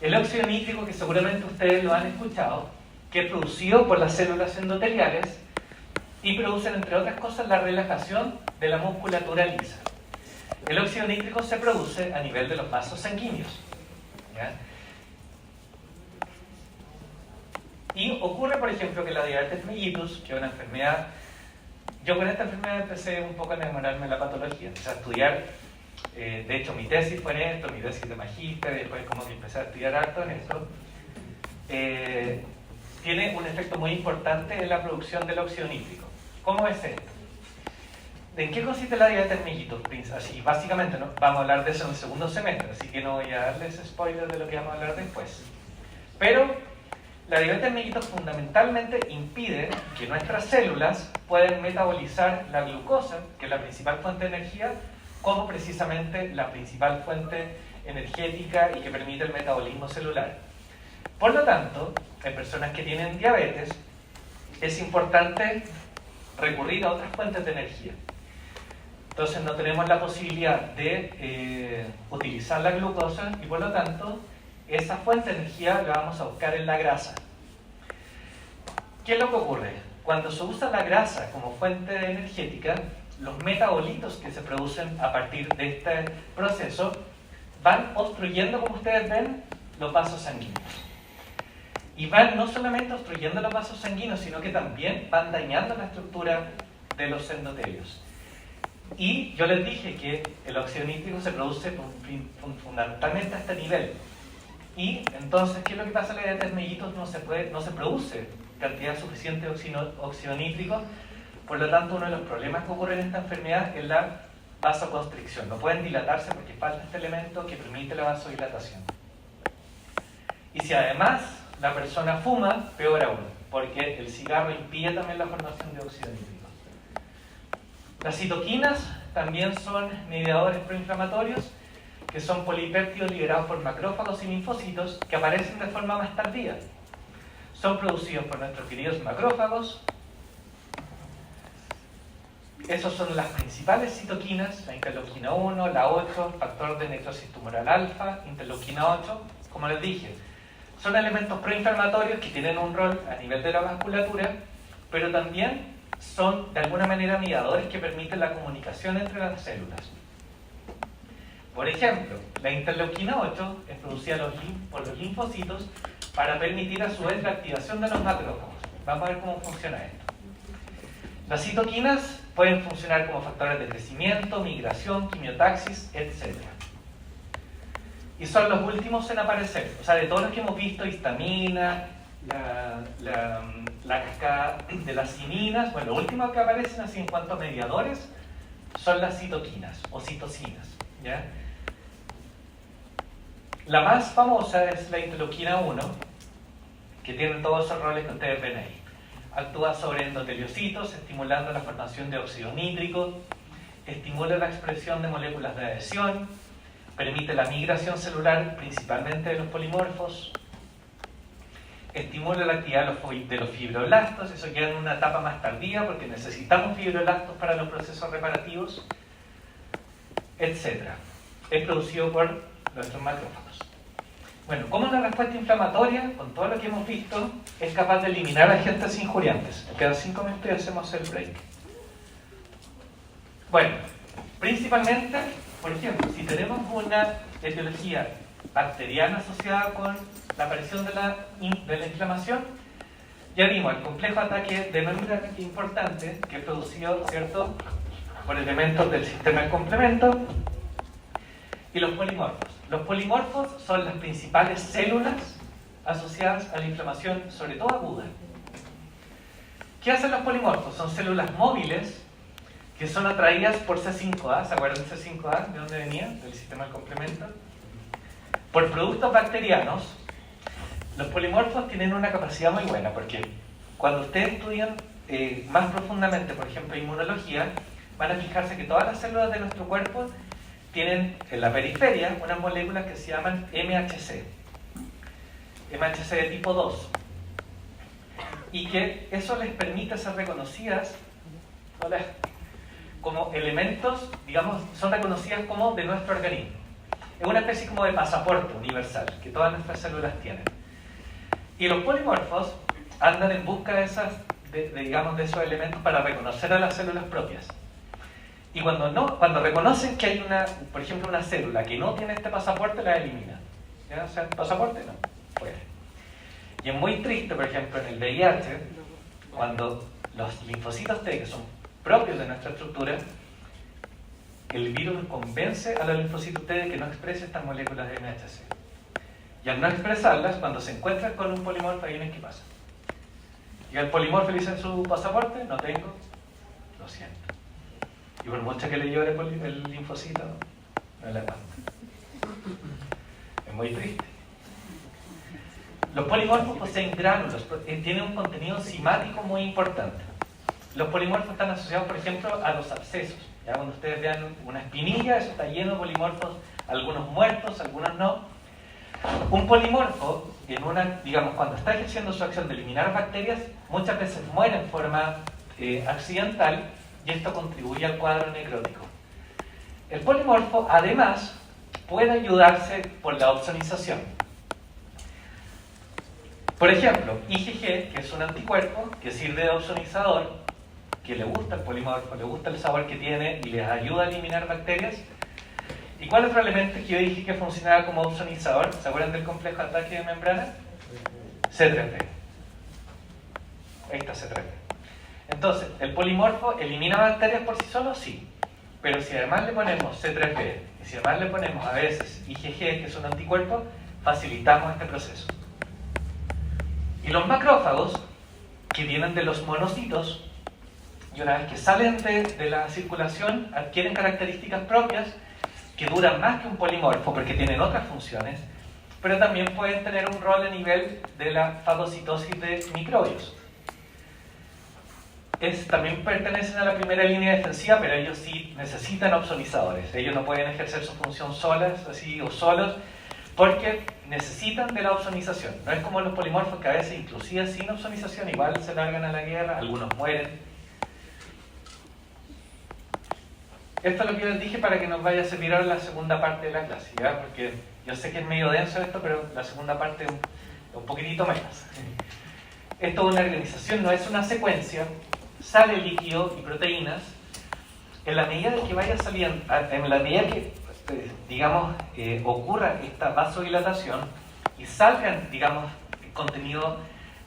Speaker 1: El óxido nítrico, que seguramente ustedes lo han escuchado, que es producido por las células endoteliales y producen, entre otras cosas, la relajación de la musculatura lisa. El óxido nítrico se produce a nivel de los vasos sanguíneos, ¿ya? Y ocurre, por ejemplo, que la diabetes mellitus, que es una enfermedad... Yo con esta enfermedad empecé un poco a enamorarme de la patología, empecé a estudiar, de hecho mi tesis fue en esto, mi tesis de magíster, y después como que empecé a estudiar harto en esto. Tiene un efecto muy importante en la producción del óxido nítrico. ¿Cómo es esto? ¿En qué consiste la diabetes mellitus? Así, básicamente, ¿no?, vamos a hablar de eso en el segundo semestre, así que no voy a darles spoiler de lo que vamos a hablar después. Pero la diabetes mellitus fundamentalmente impide que nuestras células puedan metabolizar la glucosa, que es la principal fuente de energía, como precisamente la principal fuente energética y que permite el metabolismo celular. Por lo tanto, en personas que tienen diabetes, es importante recurrir a otras fuentes de energía. Entonces no tenemos la posibilidad de utilizar la glucosa y por lo tanto esa fuente de energía la vamos a buscar en la grasa. ¿Qué es lo que ocurre? Cuando se usa la grasa como fuente energética, los metabolitos que se producen a partir de este proceso van obstruyendo, como ustedes ven, los vasos sanguíneos. Y van no solamente obstruyendo los vasos sanguíneos, sino que también van dañando la estructura de los endotelios. Y yo les dije que el óxido nítrico se produce fundamentalmente a este nivel. Y entonces, ¿qué es lo que pasa en la diabetes mellitus? No se produce cantidad suficiente de óxido nítrico. Por lo tanto, uno de los problemas que ocurre en esta enfermedad es la vasoconstricción. No pueden dilatarse porque falta este elemento que permite la vasodilatación. Y si además la persona fuma, peor aún, porque el cigarro impide también la formación de óxido nítrico. Las citoquinas también son mediadores proinflamatorios, que son polipéptidos liberados por macrófagos y linfocitos que aparecen de forma más tardía. Son producidos por nuestros queridos macrófagos. Esas son las principales citoquinas, la interleuquina 1, la 8, factor de necrosis tumoral alfa, interleuquina 8, como les dije. Son elementos proinflamatorios que tienen un rol a nivel de la vasculatura, pero también son de alguna manera mediadores que permiten la comunicación entre las células. Por ejemplo, la interleuquina 8 es producida por los linfocitos para permitir a su vez la activación de los macrófagos. Vamos a ver cómo funciona esto. Las citoquinas pueden funcionar como factores de crecimiento, migración, quimiotaxis, etc. Y son los últimos en aparecer. O sea, de todos los que hemos visto, histamina, la cascada de las ciminas, bueno, lo último que aparecen así en cuanto a mediadores son las citoquinas o citocinas, ¿ya? La más famosa es la interleuquina 1, que tiene todos esos roles que ustedes ven ahí. Actúa sobre endoteliocitos, estimulando la formación de óxido nítrico, estimula la expresión de moléculas de adhesión, permite la migración celular, principalmente de los polimorfos, estimula la actividad de los fibroblastos, eso queda en una etapa más tardía porque necesitamos fibroblastos para los procesos reparativos, etc. Es producido por nuestros macrófagos. Bueno, ¿cómo la respuesta inflamatoria, con todo lo que hemos visto, es capaz de eliminar agentes injuriantes? Quedan 5 minutos y hacemos el break. Bueno, principalmente, por ejemplo, si tenemos una etiología bacteriana asociada con la aparición de la inflamación, ya vimos el complejo ataque de membrana, que es importante, que es producido, ¿cierto?, por elementos del sistema del complemento, y los polimorfos. Los polimorfos son las principales células asociadas a la inflamación, sobre todo aguda. ¿Qué hacen los polimorfos? Son células móviles que son atraídas por C5A. ¿Se acuerdan de C5A? ¿De dónde venía? Del sistema del complemento. Por productos bacterianos. Los polimorfos tienen una capacidad muy buena, porque cuando ustedes estudian más profundamente, por ejemplo, inmunología, van a fijarse que todas las células de nuestro cuerpo tienen en la periferia unas moléculas que se llaman MHC. MHC de tipo 2. Y que eso les permite ser reconocidas como elementos, digamos, son reconocidas como de nuestro organismo. Es una especie como de pasaporte universal que todas nuestras células tienen. Y los polimorfos andan en busca de esos elementos para reconocer a las células propias. Y cuando reconocen que hay por ejemplo, una célula que no tiene este pasaporte, la eliminan. ¿Ya? O sea, el pasaporte no puede. Y es muy triste, por ejemplo, en el VIH, cuando los linfocitos T, que son propios de nuestra estructura, el virus convence a los linfocitos T de que no exprese estas moléculas de MHC. Y al no expresarlas, cuando se encuentran con un polimorfo, ahí ven qué pasa. Y al polimorfo le dicen su pasaporte, no tengo, lo siento. Y por mucho que le llore el linfocito, no le aguanta. Es muy triste. Los polimorfos poseen gránulos, tienen un contenido enzimático muy importante. Los polimorfos están asociados, por ejemplo, a los abscesos. ¿Ya? Cuando ustedes vean una espinilla, eso está lleno de polimorfos, algunos muertos, algunos no. Un polimorfo, cuando está ejerciendo su acción de eliminar bacterias, muchas veces muere en forma accidental, y esto contribuye al cuadro necrótico. El polimorfo, además, puede ayudarse por la opsonización. Por ejemplo, IgG, que es un anticuerpo que sirve de opsonizador, que le gusta el polimorfo, le gusta el sabor que tiene y les ayuda a eliminar bacterias. ¿Y cuál otro elemento que yo dije que funcionaba como opsonizador? ¿Se acuerdan del complejo de ataque de membrana? C3b. Ahí está C3b. Entonces, ¿el polimorfo elimina bacterias por sí solo? Sí. Pero si además le ponemos C3b y si además le ponemos a veces IgG, que es un anticuerpo, facilitamos este proceso. Y los macrófagos, que vienen de los monocitos, y una vez que salen de la circulación, adquieren características propias que duran más que un polimorfo porque tienen otras funciones, pero también pueden tener un rol a nivel de la fagocitosis de microbios. También pertenecen a la primera línea defensiva, pero ellos sí necesitan opsonizadores. Ellos no pueden ejercer su función solas, así o solos, porque necesitan de la opsonización. No es como los polimorfos que a veces, inclusive sin opsonización, igual se largan a la guerra, algunos mueren. Esto es lo que les dije para que nos vaya a servir ahora la segunda parte de la clase, ¿ya? Porque yo sé que es medio denso esto, pero la segunda parte es un poquitito menos. Esto es una organización, no es una secuencia. Sale líquido y proteínas. En la medida de que vaya saliendo, en la medida que, digamos, ocurra esta vasodilatación y salgan, digamos, el contenido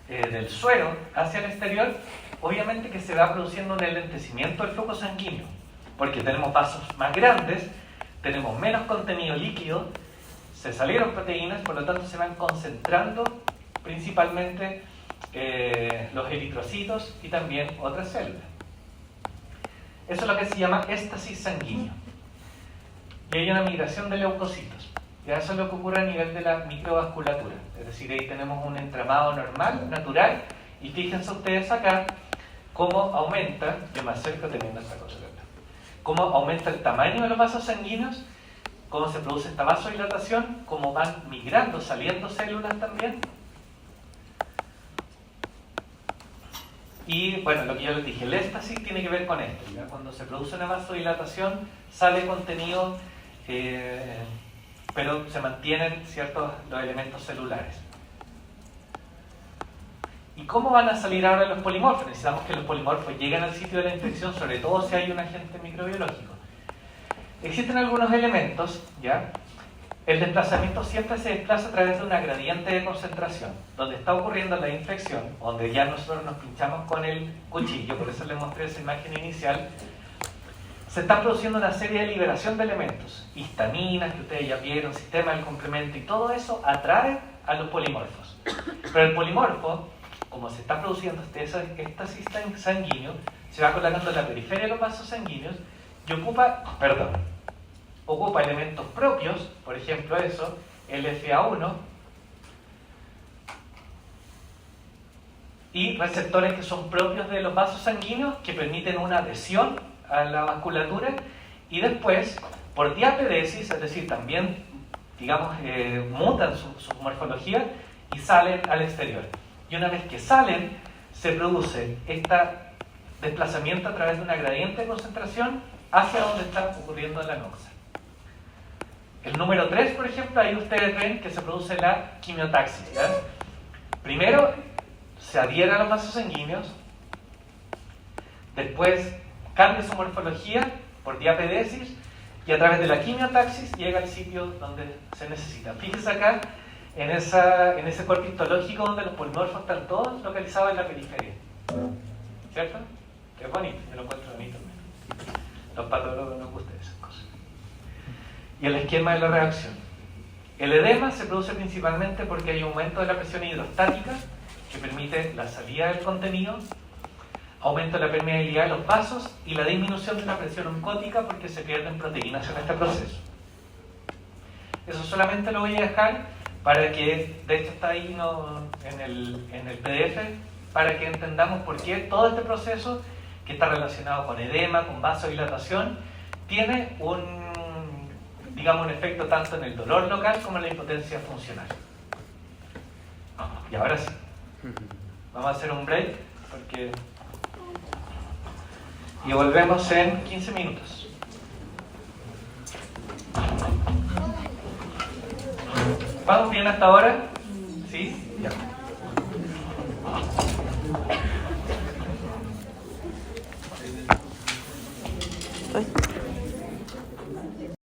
Speaker 1: del suero hacia el exterior, obviamente que se va produciendo un enlentecimiento del flujo sanguíneo, porque tenemos vasos más grandes, tenemos menos contenido líquido, se salieron proteínas, por lo tanto se van concentrando principalmente los eritrocitos y también otras células. Eso es lo que se llama éstasis sanguínea. Y hay una migración de leucocitos. Ya eso es lo que ocurre a nivel de la microvasculatura. Es decir, ahí tenemos un entramado normal, natural, y fíjense ustedes acá cómo aumenta, yo me acerco teniendo esta cosa acá, cómo aumenta el tamaño de los vasos sanguíneos, cómo se produce esta vasodilatación, cómo van migrando, saliendo células también. Y bueno, lo que yo les dije, el éstasis tiene que ver con esto, ¿ya? Cuando se produce una vasodilatación sale contenido, pero se mantienen ciertos los elementos celulares. ¿Y cómo van a salir ahora los polimorfos? Necesitamos que los polimorfos lleguen al sitio de la infección, sobre todo si hay un agente microbiológico. Existen algunos elementos, ¿ya? El desplazamiento siempre se desplaza a través de una gradiente de concentración, donde está ocurriendo la infección, donde ya nosotros nos pinchamos con el cuchillo, por eso les mostré esa imagen inicial. Se está produciendo una serie de liberación de elementos, histaminas que ustedes ya vieron, sistema del complemento, y todo eso atrae a los polimorfos. Pero el polimorfo, como se está produciendo este éstasis sanguíneo, se va colocando en la periferia de los vasos sanguíneos y ocupa elementos propios, por ejemplo eso, el FA1, y receptores que son propios de los vasos sanguíneos que permiten una adhesión a la vasculatura, y después, por diapedesis, es decir, también, digamos, mutan su morfología y salen al exterior. Y una vez que salen, se produce este desplazamiento a través de una gradiente de concentración hacia donde está ocurriendo la noxa. El número 3, por ejemplo, ahí ustedes ven que se produce la quimiotaxis, ¿ya? Primero se adhiere a los vasos sanguíneos, después cambia su morfología por diapedesis y a través de la quimiotaxis llega al sitio donde se necesita. Fíjense acá en ese cuerpo histológico donde los polimorfos están todos localizados en la periferia, ¿cierto? Que es bonito, yo lo encuentro bonito. Los patólogos nos gustan esas cosas. Y el esquema de la reacción. El edema se produce principalmente porque hay aumento de la presión hidrostática que permite la salida del contenido, aumento de la permeabilidad de los vasos y la disminución de la presión oncótica porque se pierden proteínas en este proceso. Eso solamente lo voy a dejar para que, de hecho está ahí en el PDF, para que entendamos por qué todo este proceso que está relacionado con edema, con vasodilatación, tiene un efecto tanto en el dolor local como en la impotencia funcional. Y ahora sí, vamos a hacer un break y volvemos en 15 minutos. ¿Vamos bien hasta ahora? ¿Sí? Ya.